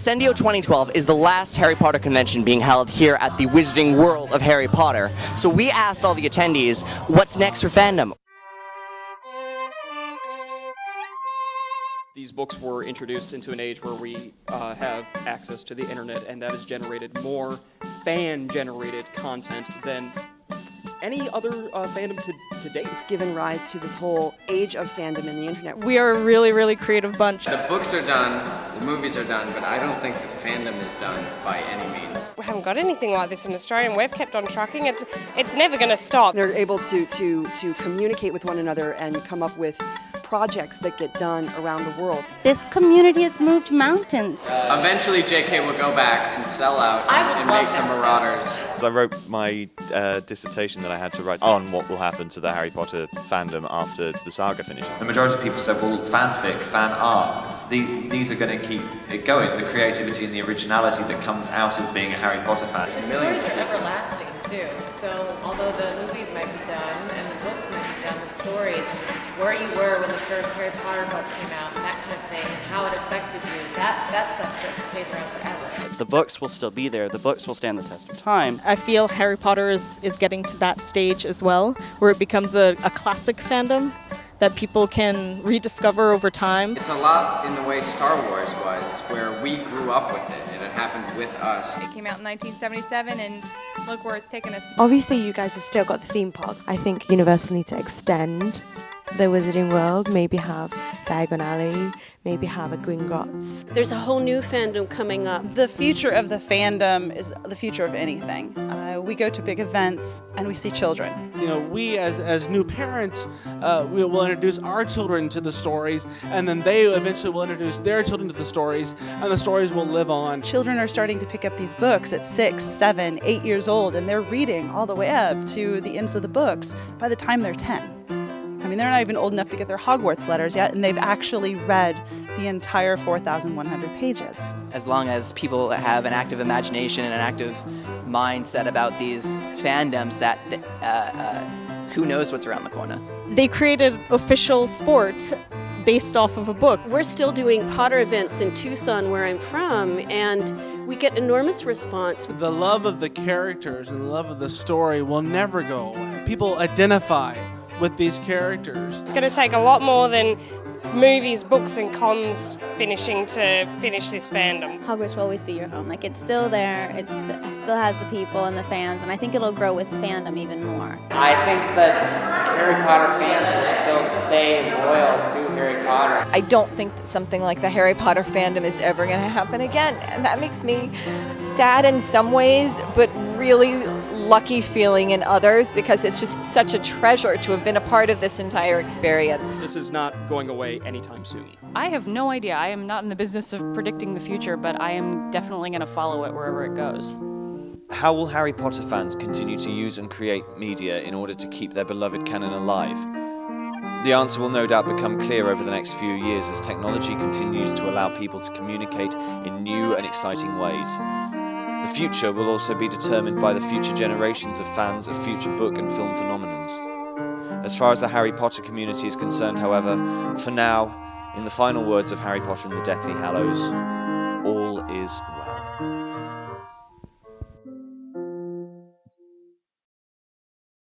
Ascendio 2012 is the last Harry Potter convention being held here at the Wizarding World of Harry Potter. So we asked all the attendees, what's next for fandom? These books were introduced into an age where we have access to the internet, and that has generated more fan-generated content than any other fandom to date. It's given rise to this whole age of fandom in the internet. We are a really, really creative bunch. The books are done, the movies are done, but I don't think the fandom is done by any means. We haven't got anything like this in Australia, and we've kept on trucking. It's never going to stop. They're able to communicate with one another and come up with projects that get done around the world. This community has moved mountains. Eventually JK will go back and sell out and make the Marauders. I wrote my dissertation that I had to write on what will happen to the Harry Potter fandom after the saga finishes. The majority of people said, well, fanfic, fan art, these are going to keep it going. The creativity and the originality that comes out of being a Harry Potter fan. The stories are everlasting too, so although the movies might be done and the books might be done, the stories, where you were when the first Harry Potter book came out, and that kind of thing, and how it affected you, that stuff still stays around forever. The books will still be there, the books will stand the test of time. I feel Harry Potter is getting to that stage as well, where it becomes a classic fandom that people can rediscover over time. It's a lot in the way Star Wars was, where we grew up with it, and it happened with us. It came out in 1977, and look where it's taken us. Obviously, you guys have still got the theme park. I think Universal need to extend the Wizarding World, maybe have Diagon Alley, maybe have a Gringotts. There's a whole new fandom coming up. The future of the fandom is the future of anything. We go to big events and we see children. You know, we as new parents, we will introduce our children to the stories, and then they eventually will introduce their children to the stories, and the stories will live on. Children are starting to pick up these books at 6, 7, 8 years old, and they're reading all the way up to the ends of the books by the time they're 10. I mean, they're not even old enough to get their Hogwarts letters yet, and they've actually read the entire 4,100 pages. As long as people have an active imagination and an active mindset about these fandoms, that who knows what's around the corner. They created official sport based off of a book. We're still doing Potter events in Tucson, where I'm from, and we get enormous response. The love of the characters and the love of the story will never go away. People identify with these characters. It's going to take a lot more than movies, books, and cons finishing to finish this fandom. Hogwarts will always be your home. Like, it's still there, it still has the people and the fans, and I think it'll grow with fandom even more. I think that Harry Potter fans will still stay loyal to Harry Potter. I don't think that something like the Harry Potter fandom is ever going to happen again, and that makes me sad in some ways, but really lucky feeling in others, because it's just such a treasure to have been a part of this entire experience. This is not going away anytime soon. I have no idea. I am not in the business of predicting the future, but I am definitely going to follow it wherever it goes. How will Harry Potter fans continue to use and create media in order to keep their beloved canon alive? The answer will no doubt become clear over the next few years as technology continues to allow people to communicate in new and exciting ways. The future will also be determined by the future generations of fans of future book and film phenomenons. As far as the Harry Potter community is concerned, however, for now, in the final words of Harry Potter and the Deathly Hallows, all is well.